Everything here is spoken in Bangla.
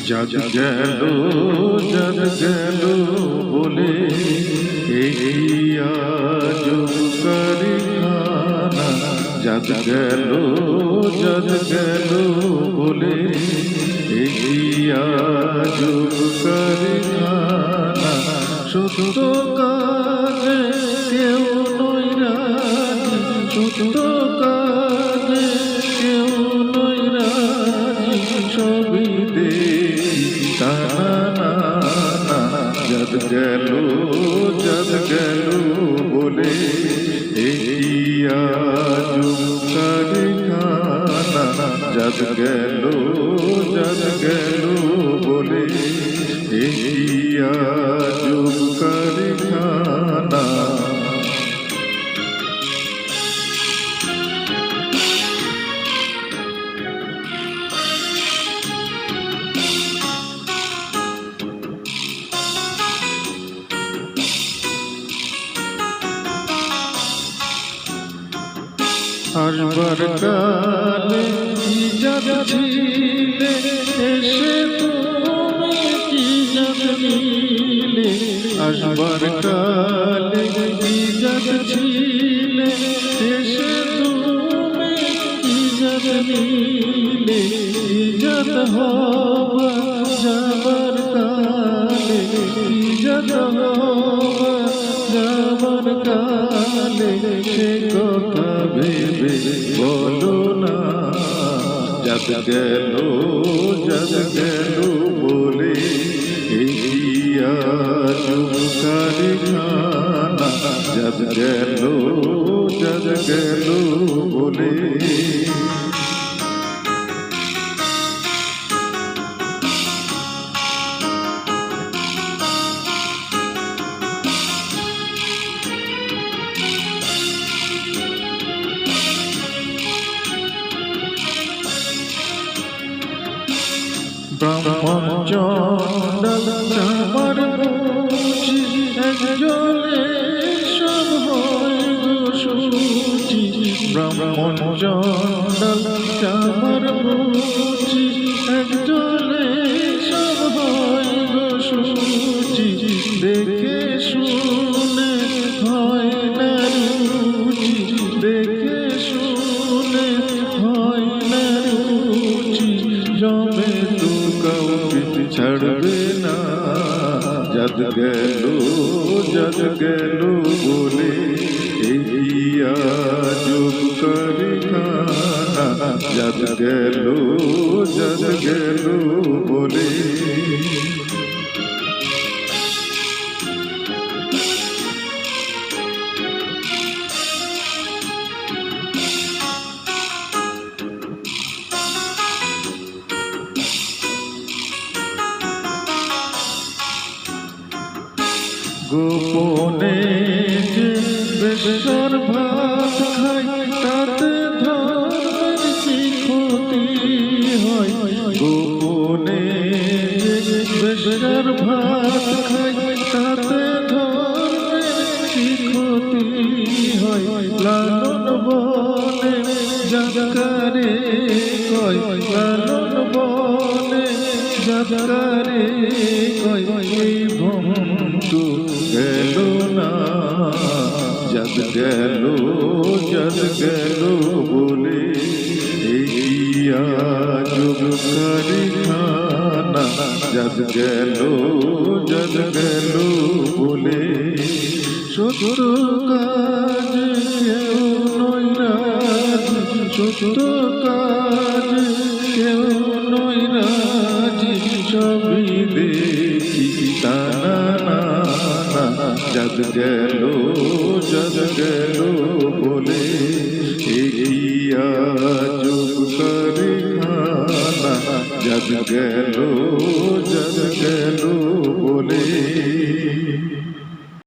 जग गलो जग गलो बोले आज कारखाना जग गलो बोले आज कारखाना সত্য কাজে কেউ নয় রাজি সত্য কাজে কেউ নয় রাজি সবই দেখি টানা জগ গেল বলে আজ কারখানা জগ গেল বলে আজ কারখানা আসবার কালে কি যাচ্ছিলে এসে তুমি কি জানিলে আসবার কালে কি যাচ্ছিলে এসে তুমি কি জানিলে ইজাত হওয়া যাবার কালে ইজাত হওয়া যাবার কালে সে কথা ভেবে বলো না জগ গেল বলে আজ কারখানা জগ গেল বলে ব্রাহ্মণ চণ্ডাল চামার মুচি একজনে সব হয় গো সূচি ব্রাহ্মণ চণ্ডাল চামার মুচি একজনে সব হয় গো সূচি দেখে শুনে হয় না রুচি দেখে শুনে হয় না রুচি জমে ছাড়বে না জগ গেল বলে আজ কারখানা জগ গেল বলে গোপনে যে বেশর ভাত খাই তাতে ধর্মের কি ক্ষতি হয় গোপনে যে বেশর ভাত খাই তাতে ধর্মের কি ক্ষতি হয় লালন বলে জগরে কয় লালন বলে জগরে কয় এই ভ্রমটু গেল না জগ গেল বলে আজ কারখানা জগ গেল বলে সত্য কাজ কেউ নয় রাজি সত্য কাজ কেউ নয় রাজি সবই দেখি টানা জগ গেল বলে আজ কারখানা জগ গেল বলে